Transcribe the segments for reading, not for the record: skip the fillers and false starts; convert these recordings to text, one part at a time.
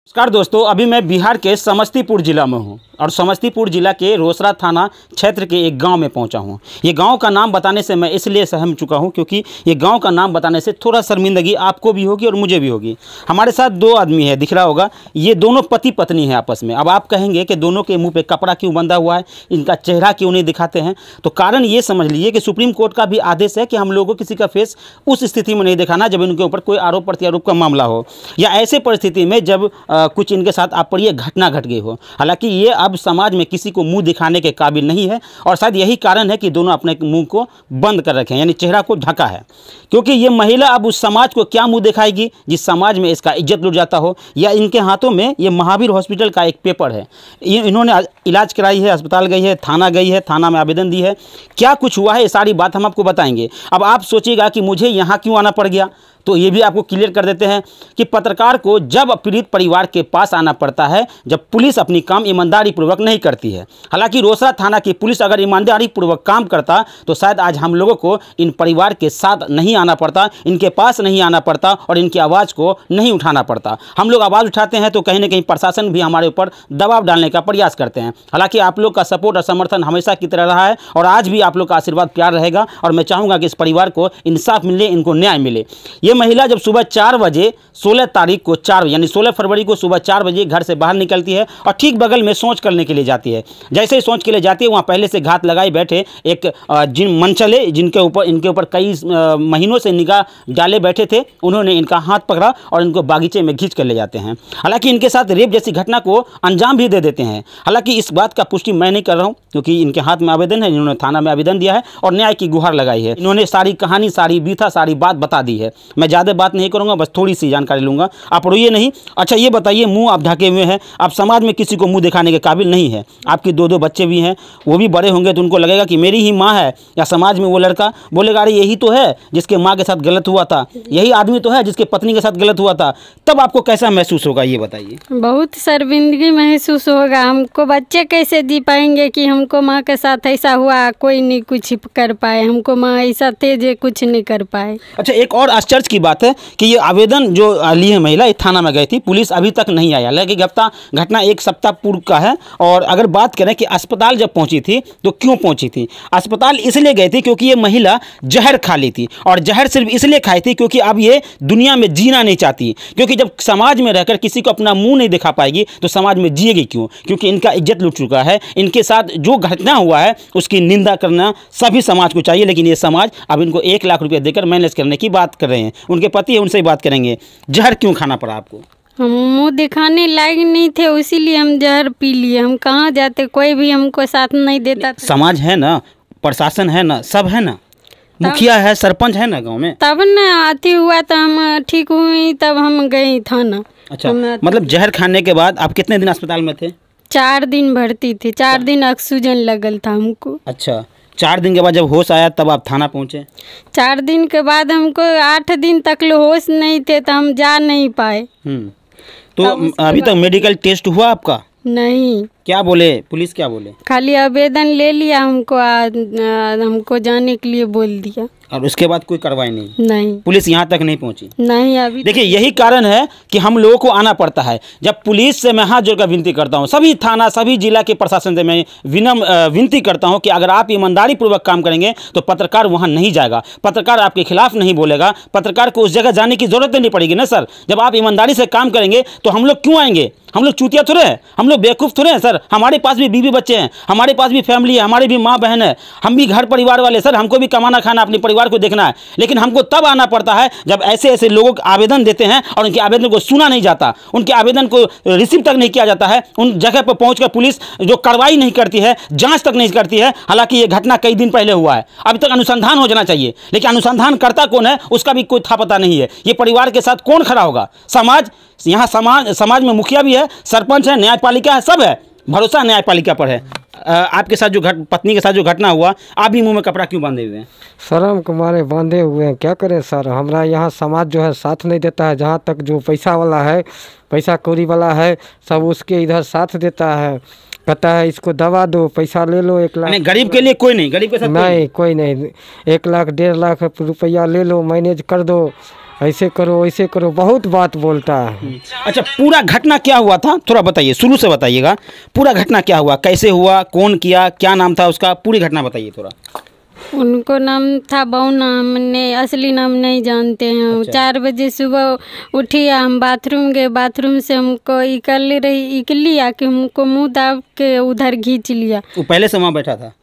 नमस्कार दोस्तों, अभी मैं बिहार के समस्तीपुर जिला में हूँ और समस्तीपुर जिला के रोसड़ा थाना क्षेत्र के एक गांव में पहुंचा हूँ। ये गांव का नाम बताने से मैं इसलिए सहम चुका हूँ क्योंकि ये गांव का नाम बताने से थोड़ा शर्मिंदगी आपको भी होगी और मुझे भी होगी। हमारे साथ दो आदमी है, दिख रहा होगा, ये दोनों पति पत्नी हैं आपस में। अब आप कहेंगे कि दोनों के मुँह पर कपड़ा क्यों बंधा हुआ है, इनका चेहरा क्यों नहीं दिखाते हैं? तो कारण ये समझ लीजिए कि सुप्रीम कोर्ट का भी आदेश है कि हम लोगों को किसी का फेस उस स्थिति में नहीं दिखाना जब इनके ऊपर कोई आरोप प्रत्यारोप का मामला हो, या ऐसे परिस्थिति में जब कुछ इनके साथ अप्रिय घटना घट गई हो। हालांकि ये अब समाज में किसी को मुंह दिखाने के काबिल नहीं है और शायद यही कारण है कि दोनों अपने मुंह को बंद कर रखे हैं, यानी चेहरा को ढका है। क्योंकि ये महिला अब उस समाज को क्या मुंह दिखाएगी जिस समाज में इसका इज्जत लुट जाता हो। या इनके हाथों में ये महावीर हॉस्पिटल का एक पेपर है, इन्होंने इलाज कराई है, अस्पताल गई है, थाना में आवेदन दी है। क्या कुछ हुआ है ये सारी बात हम आपको बताएंगे। अब आप सोचिएगा कि मुझे यहाँ क्यों आना पड़ गया, तो ये भी आपको क्लियर कर देते हैं कि पत्रकार को जब पीड़ित परिवार के पास आना पड़ता है जब पुलिस अपनी काम ईमानदारी पूर्वक नहीं करती है। हालांकि रोसड़ा थाना की पुलिस अगर ईमानदारी पूर्वक काम करता तो शायद आज हम लोगों को इन परिवार के साथ नहीं आना पड़ता, इनके पास नहीं आना पड़ता और इनकी आवाज़ को नहीं उठाना पड़ता। हम लोग आवाज़ उठाते हैं तो कहीं ना कहीं प्रशासन भी हमारे ऊपर दबाव डालने का प्रयास करते हैं। हालांकि आप लोग का सपोर्ट और समर्थन हमेशा की तरह रहा है और आज भी आप लोग का आशीर्वाद प्यार रहेगा और मैं चाहूँगा कि इस परिवार को इंसाफ मिले, इनको न्याय मिले। ये महिला जब सुबह 4 बजे 16 तारीख को 4 यानी 16 फरवरी को सुबह 4 बजे घर से बाहर निकलती है और ठीक बगल में शौच करने के लिए जाती है। जैसे ही शौच के लिए जाती है वहाँ पहले से घात लगाए बैठे एक मनचले इनके ऊपर कई महीनों से निगाह डाले बैठे थे, उन्होंने इनका हाथ पकड़ा और इनको बागीचे में खींच कर ले जाते हैं। हालांकि इनके साथ रेप जैसी घटना को अंजाम भी दे देते हैं। हालांकि इस बात का पुष्टि मैं नहीं कर रहा हूँ क्योंकि इनके हाथ में आवेदन है, इन्होंने थाना में आवेदन दिया है और न्याय की गुहार लगाई है। इन्होंने सारी कहानी, सारी बीथा, सारी बात बता दी है। मैं ज़्यादा बात नहीं करूंगा, बस थोड़ी सी जानकारी लूंगा, आप रोइए नहीं। अच्छा ये बताइए, मुंह आप ढके हुए हैं, आप समाज में किसी को मुंह दिखाने के काबिल नहीं है। आपके दो बच्चे भी हैं, वो भी बड़े होंगे तो उनको लगेगा कि मेरी ही माँ है, या समाज में वो लड़का बोलेगा अरे यही तो है जिसके माँ के साथ गलत हुआ था, यही आदमी तो है जिसके पत्नी के साथ गलत हुआ था। तब आपको कैसा महसूस होगा ये बताइए। बहुत शर्मिंदगी महसूस होगा। हमको बच्चे कैसे जी पाएंगे कि हमको माँ के साथ ऐसा हुआ, कोई नहीं कुछ कर पाए, हमको माँ ऐसा तेज कुछ नहीं कर पाए। अच्छा एक और आश्चर्य की बात है कि ये आवेदन जो ली है महिला, थाना में गई थी, पुलिस अभी तक नहीं आया। हालांकि घटना 1 सप्ताह पूर्व का है। और अगर बात करें कि अस्पताल जब पहुंची थी तो क्यों पहुंची थी, अस्पताल इसलिए गई थी क्योंकि ये महिला जहर खा ली थी और जहर सिर्फ इसलिए खाई थी क्योंकि अब ये दुनिया में जीना नहीं चाहती। क्योंकि जब समाज में रहकर किसी को अपना मुंह नहीं दिखा पाएगी तो समाज में जिएगी क्यों? क्योंकि इनका इज्जत लुट चुका है। इनके साथ जो घटना हुआ है उसकी निंदा करना सभी समाज को चाहिए, लेकिन ये समाज अब इनको 1 लाख रुपये देकर मैनेज करने की बात कर रहे हैं। उनके पति है, उनसे ही बात करेंगे। जहर क्यों खाना पड़ा आपको? हम मुँह दिखाने लायक नहीं थे, इसीलिए हम जहर पी लिए। हम कहाँ जाते, कोई भी हमको साथ नहीं देता। समाज है ना, प्रशासन है ना, सब है ना, मुखिया है, सरपंच है ना गांव में, तब न आती हुआ तो हम ठीक हुई, तब हम गई थाना। अच्छा मतलब जहर खाने के बाद आप कितने दिन अस्पताल में थे? 4 दिन भर्ती थी, 4 दिन ऑक्सीजन लगल था हमको। अच्छा 4 दिन के बाद जब होश आया तब आप थाना पहुंचे? 4 दिन के बाद हमको 8 दिन तक होश नहीं थे तो हम जा नहीं पाए। तो अभी तक मेडिकल टेस्ट हुआ आपका? नहीं। क्या बोले पुलिस, क्या बोले? खाली आवेदन ले लिया, हमको जाने के लिए बोल दिया और उसके बाद कोई कार्रवाई नहीं? पुलिस यहाँ तक नहीं पहुँची? नहीं अभी। देखिए यही कारण है कि हम लोगों को आना पड़ता है। जब पुलिस से मैं हाथ जोड़कर विनती करता हूँ, सभी थाना सभी जिला के प्रशासन से मैं विनती करता हूँ कि अगर आप ईमानदारी पूर्वक काम करेंगे तो पत्रकार वहाँ नहीं जाएगा, पत्रकार आपके खिलाफ नहीं बोलेगा, पत्रकार को उस जगह जाने की जरूरत नहीं पड़ेगी ना सर। जब आप ईमानदारी से काम करेंगे तो हम लोग क्यों आएंगे? हम लोग चूतिया थोड़े हैं, हम लोग बेवकूफ़ थोड़े हैं सर। हमारे पास भी बीवी बच्चे हैं, हमारे पास भी फैमिली है, हमारी भी माँ बहन है, हम भी घर परिवार वाले सर। हमको भी कमाना खाना, अपने परिवार को देखना है। लेकिन हमको तब आना पड़ता है जब ऐसे ऐसे लोगों के आवेदन देते हैं और उनके आवेदन को सुना नहीं जाता, उनके आवेदन को रिसीव तक नहीं किया जाता है। उन जगह पर पहुंचकर पुलिस जो कार्रवाई नहीं करती है, जांच तक नहीं करती है। हालांकि ये घटना कई दिन पहले हुआ है, अभी तक अनुसंधान हो जाना चाहिए, लेकिन अनुसंधान करता कौन है उसका भी कोई था पता नहीं है। ये परिवार के साथ कौन खड़ा होगा? समाज, यहाँ समाज में मुखिया भी है, सरपंच है, न्यायपालिका है, सब है। भरोसा न्यायपालिका पर है। आपके साथ जो पत्नी के साथ जो घटना हुआ, आप भी मुंह में कपड़ा क्यों बांधे हुए हैं? शर्म के मारे बांधे हुए हैं, क्या करें सर। हमारा यहाँ समाज जो है साथ नहीं देता है। जहाँ तक जो पैसा वाला है, पैसा कौड़ी वाला है, सब उसके इधर साथ देता है। कहता है इसको दवा दो, पैसा ले लो 1 लाख। गरीब के लिए कोई नहीं, गरीब के साथ नहीं कोई नहीं। 1 लाख 1.5 लाख रुपया ले लो, मैनेज कर दो। ऐसे करो वैसे करो, बहुत बात बोलता है। अच्छा, पूरा घटना क्या हुआ था थोड़ा बताइए, शुरू से बताइएगा। पूरा घटना क्या हुआ, कैसे हुआ, कौन किया, क्या नाम था उसका, पूरी घटना बताइए थोड़ा। उनको नाम था बौना, हमने असली नाम नहीं जानते हैं। अच्छा। 4 बजे सुबह उठी, हम बाथरूम गए, बाथरूम से हमको इकली आके हमको मुंह दाब के उधर खींच लिया। वो पहले से वहाँ बैठा था?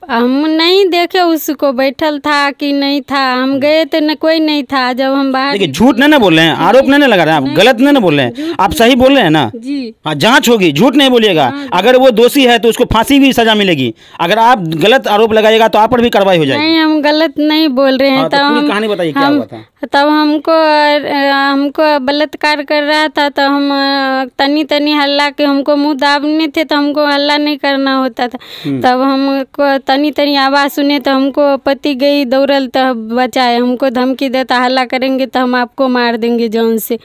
हम नहीं देखे उसको बैठल था कि नहीं था, हम गए तो न कोई नहीं था। जब हम बाहर, देखिए झूठ नहीं ना बोल रहे हैं, आरोप नहीं ना लगा रहे हैं, आप गलत नहीं ना बोल रहे हैं, आप सही बोल रहे हैं ना? जी हाँ, जांच होगी, झूठ नहीं बोलिएगा। अगर वो दोषी है तो उसको फांसी भी सजा मिलेगी, अगर आप गलत आरोप लगाइएगा तो आप पर भी कार्रवाई हो जाएगी। नहीं, हम गलत नहीं बोल रहे हैं। हाँ, तो पूरी कहानी बताइए क्या हुआ था। तब हमको बलात्कार कर रहा था, तो हम तनी तनी हल्ला के, हमको मुंह दाबने थे तो हमको हल्ला नहीं करना होता था। तब हमको तनी तनी आवाज़ सुने तो हमको पति गई दौड़ल तो बचाए। हमको धमकी देता, हल्ला करेंगे तो हम आपको मार देंगे जान से।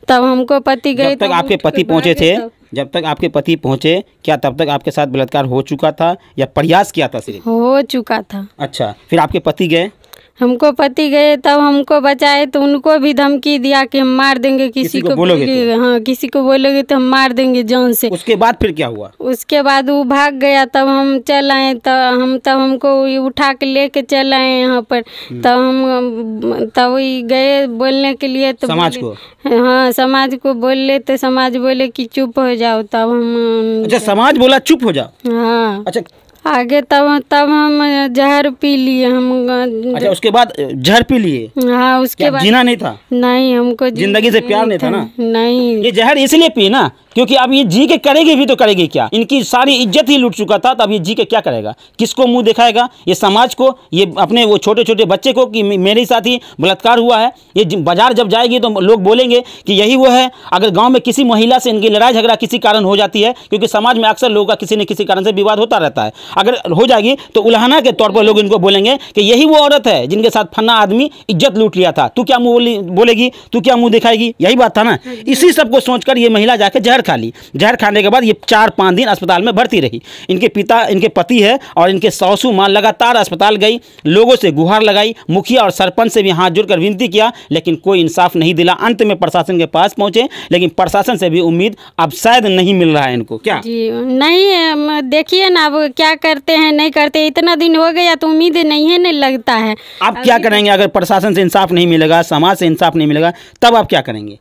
तब हमको पति गई। जब तक आपके पति पहुंचे थे, जब तक आपके पति पहुंचे, क्या तब तक आपके साथ बलात्कार हो चुका था या प्रयास किया था सिर्फ? हो चुका था। अच्छा, फिर आपके पति गए? हमको पति गए, तब हमको बचाए तो उनको भी धमकी दिया कि हम मार देंगे, किसी को बोलोगे तो? हाँ, किसी को बोलोगे तो हम मार देंगे जान से। उसके बाद फिर क्या हुआ? उसके बाद वो भाग गया, तब हम चल आए, तब हमको उठा के लेके चल आए यहाँ पर। तब वही गए बोलने के लिए, तो समाज को? हाँ, समाज को बोले तो समाज बोले कि चुप हो जाओ। तब हम, अच्छा, समाज बोला चुप हो जाओ? हाँ। अच्छा, आगे तब हम जहर पी लिए हम। अच्छा, उसके बाद जहर पी लिए? हाँ, उसके बाद जीना नहीं था? नहीं, हमको जिंदगी से प्यार नहीं था ना? नहीं। ये जहर इसलिए पी ना क्योंकि अब ये जी के करेगी भी तो करेगी क्या? इनकी सारी इज्जत ही लूट चुका था, तब ये जी के क्या करेगा? किसको मुंह दिखाएगा? ये समाज को, ये अपने वो छोटे छोटे बच्चे को कि मेरे साथ ही बलात्कार हुआ है। ये बाजार जब जाएगी तो लोग बोलेंगे कि यही वो है। अगर गांव में किसी महिला से इनकी लड़ाई झगड़ा किसी कारण हो जाती है, क्योंकि समाज में अक्सर लोगों का किसी न किसी कारण से विवाद होता रहता है, अगर हो जाएगी तो उल्हाना के तौर पर लोग इनको बोलेंगे कि यही वो औरत है जिनके साथ फन्ना आदमी इज्जत लूट लिया था, तू क्या मुँह बोलेगी, तू क्या मुँह दिखाएगी? यही बात था ना। इसी सबको सोचकर ये महिला जाकर जहर खा ली। जहर खाने के बाद ये 4-5 दिन अस्पताल में भर्ती रही। इनके पति है और इनके सासू माँ लगातार अस्पताल गई, लोगों से गुहार लगाई, मुखिया और सरपंच से भी हाथ जोड़कर विनती किया, लेकिन कोई इंसाफ नहीं दिला। अंत में प्रशासन के पास पहुंचे, लेकिन प्रशासन से भी उम्मीद अब शायद नहीं मिल रहा है इनको। क्या जी नहीं, देखिए ना अब क्या करते हैं नहीं करते। इतना दिन हो गया तो उम्मीद नहीं है, नहीं लगता है। आप क्या करेंगे अगर प्रशासन से इंसाफ नहीं मिलेगा, समाज से इंसाफ नहीं मिलेगा, तब आप क्या करेंगे?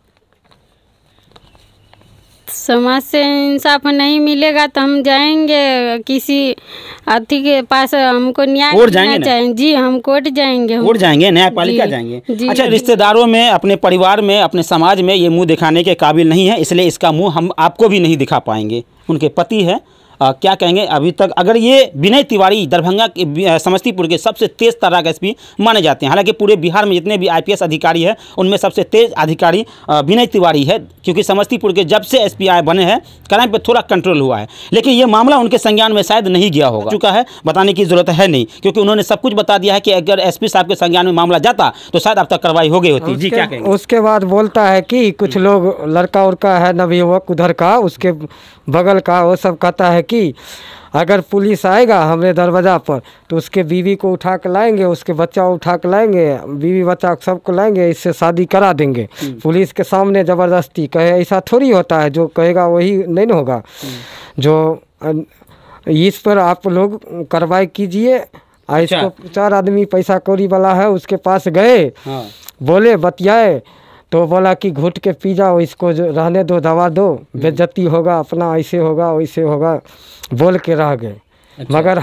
समाज से इंसाफ नहीं मिलेगा तो हम जाएंगे किसी अथी के पास, हमको न्याय मिलना चाहिए। जी, हम कोर्ट जाएंगे। कोर्ट जाएंगे, न्यायपालिका जाएंगे। अच्छा, रिश्तेदारों में, अपने परिवार में, अपने समाज में ये मुंह दिखाने के काबिल नहीं है, इसलिए इसका मुंह हम आपको भी नहीं दिखा पाएंगे। उनके पति है, क्या कहेंगे अभी तक? अगर ये विनय तिवारी दरभंगा के समस्तीपुर के सबसे तेज तर्राक एसपी माने जाते हैं, हालांकि पूरे बिहार में जितने भी आईपीएस अधिकारी हैं उनमें सबसे तेज अधिकारी विनय तिवारी है, क्योंकि समस्तीपुर के जब से एसपी बने हैं क्राइम पे थोड़ा कंट्रोल हुआ है, लेकिन ये मामला उनके संज्ञान में शायद नहीं गया होगा। चुका है, बताने की जरूरत है नहीं, क्योंकि उन्होंने सब कुछ बता दिया है कि अगर एसपी साहब के संज्ञान में मामला जाता तो शायद अब तक कार्रवाई हो गई होती। जी, क्या कहेंगे? उसके बाद बोलता है कि कुछ लोग, लड़का उड़का है नवयुवक उधर का, उसके बगल का, वो सब कहता है कि अगर पुलिस आएगा हमारे दरवाज़ा पर तो उसके बीवी को उठा के लाएंगे, उसके बच्चा उठा के लाएंगे, बीवी बच्चा सबको लाएंगे, इससे शादी करा देंगे पुलिस के सामने ज़बरदस्ती। कहे ऐसा थोड़ी होता है, जो कहेगा वही नहीं ना होगा। जो इस पर आप लोग कार्रवाई कीजिए। इसको 4 आदमी पैसा कौड़ी वाला है, उसके पास गए, बोले बतियाए तो बोला कि घुट के पी जाओ, इसको जो रहने दो, दवा दो, बेइज्जती होगा, अपना ऐसे होगा वैसे होगा, बोल के रह गए। मगर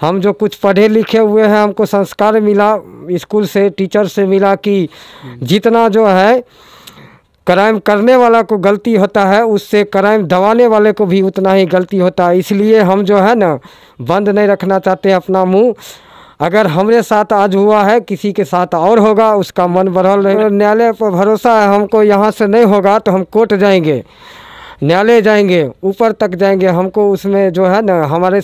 हम जो कुछ पढ़े लिखे हुए हैं, हमको संस्कार मिला स्कूल से, टीचर से मिला कि जितना जो है क्राइम करने वाला को गलती होता है, उससे क्राइम दबाने वाले को भी उतना ही गलती होता है। इसलिए हम जो है ना बंद नहीं रखना चाहते अपना मुँह। अगर हमारे साथ आज हुआ है, किसी के साथ और होगा, उसका मन बढ़ल रहे। न्यायालय पर भरोसा है हमको, यहाँ से नहीं होगा तो हम कोर्ट जाएंगे, न्यायालय जाएंगे, ऊपर तक जाएंगे। हमको उसमें जो है ना हमारे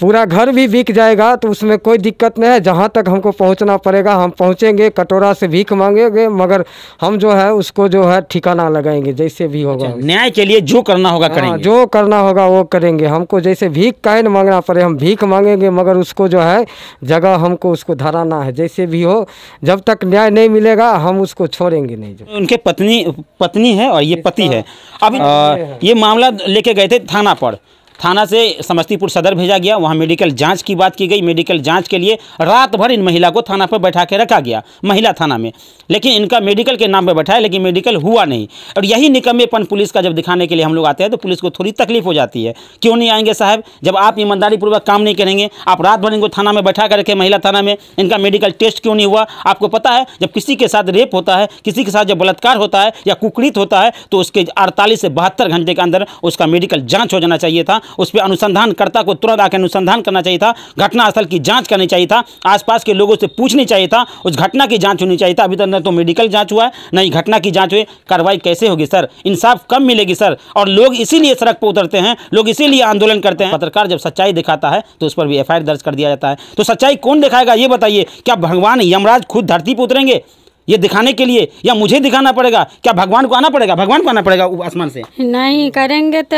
पूरा घर भी बिक जाएगा तो उसमें कोई दिक्कत नहीं है। जहाँ तक हमको पहुँचना पड़ेगा हम पहुँचेंगे, कटोरा से भीख मांगेंगे, मगर हम जो है उसको जो है ठिकाना लगाएंगे जैसे भी होगा। न्याय के लिए जो करना होगा हाँ, करेंगे। जो करना होगा वो करेंगे। हमको जैसे भीख काहे न मांगना पड़े, हम भीख मांगेंगे, मगर उसको जो है जगह हमको उसको धराना है जैसे भी हो। जब तक न्याय नहीं मिलेगा हम उसको छोड़ेंगे नहीं। जब उनके पत्नी है और ये पति है। अब ये मामला लेके गए थे थाना पर। थाना से समस्तीपुर सदर भेजा गया, वहाँ मेडिकल जांच की बात की गई। मेडिकल जांच के लिए रात भर इन महिला को थाना पर बैठा के रखा गया, महिला थाना में। लेकिन इनका मेडिकल के नाम पर बैठाया, लेकिन मेडिकल हुआ नहीं। और यही निकम्मेपन पुलिस का जब दिखाने के लिए हम लोग आते हैं तो पुलिस को थोड़ी तकलीफ हो जाती है। क्यों नहीं आएंगे साहब, जब आप ईमानदारीपूर्वक काम नहीं करेंगे, आप रात भर इनको थाना में बैठा कर रखे, महिला थाना में, इनका मेडिकल टेस्ट क्यों नहीं हुआ? आपको पता है जब किसी के साथ रेप होता है, किसी के साथ जब बलात्कार होता है या कुकृत होता है तो उसके 48 से 72 घंटे के अंदर उसका मेडिकल जाँच हो जाना चाहिए था। उस पर अनुसंधानकर्ता को तुरंत आकर अनुसंधान करना चाहिए था, घटनास्थल की जांच करनी चाहिए था, आसपास के लोगों से पूछनी चाहिए था, उस घटना की जांच होनी चाहिए था। अभी तक न तो मेडिकल जांच हुआ है, न ही घटना की जांच हुई। कार्रवाई कैसे होगी सर? इंसाफ कब मिलेगी सर? और लोग इसीलिए सड़क पर उतरते हैं, लोग इसीलिए आंदोलन करते हैं। पत्रकार जब सच्चाई दिखाता है तो उस पर भी FIR दर्ज कर दिया जाता है। तो सच्चाई कौन दिखाएगा ये बताइए? क्या भगवान यमराज खुद धरती पर उतरेंगे ये दिखाने के लिए, या मुझे दिखाना पड़ेगा? क्या भगवान को आना पड़ेगा? भगवान को आना पड़ेगा आसमान से? नहीं करेंगे तो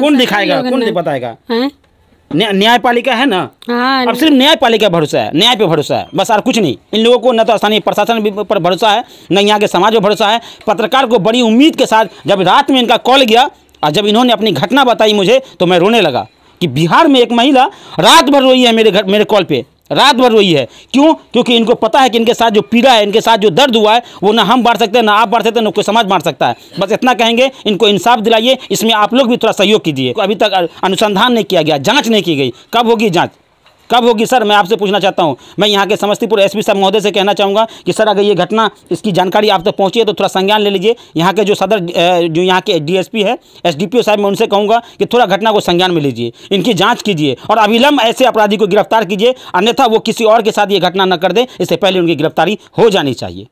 कौन दिखाएगा, कौन बताएगा? हैं? न्यायपालिका है ना। हाँ, अब सिर्फ न्यायपालिका भरोसा है, न्याय पे भरोसा है, बस और कुछ नहीं। इन लोगों को न तो स्थानीय प्रशासन पर भरोसा है, न यहाँ के समाज पर भरोसा है। पत्रकार को बड़ी उम्मीद के साथ जब रात में इनका कॉल गया और जब इन्होंने अपनी घटना बताई मुझे, तो मैं रोने लगा कि बिहार में एक महिला रात भर रोई है मेरे कॉल पे, रात भर रोई है। क्यों? क्योंकि इनको पता है कि इनके साथ जो पीड़ा है, इनके साथ जो दर्द हुआ है, वो ना हम बांट सकते हैं, ना आप बांट सकते हैं, ना कोई समाज बांट सकता है। बस इतना कहेंगे, इनको इंसाफ दिलाइए, इसमें आप लोग भी थोड़ा सहयोग कीजिए। अभी तक अनुसंधान नहीं किया गया, जांच नहीं की गई। कब होगी जांच? कब होगी सर? मैं आपसे पूछना चाहता हूं। मैं यहाँ के समस्तीपुर SP साहब महोदय से कहना चाहूँगा कि सर अगर ये घटना, इसकी जानकारी आप तक पहुँची है तो थोड़ा संज्ञान ले लीजिए। यहाँ के जो सदर जो यहाँ के DSP है, SDPO साहब, मैं उनसे कहूँगा कि थोड़ा घटना को संज्ञान में लीजिए, इनकी जाँच कीजिए और अविलंब ऐसे अपराधी को गिरफ्तार कीजिए, अन्यथा वो किसी और के साथ ये घटना न कर दे, इससे पहले उनकी गिरफ्तारी हो जानी चाहिए।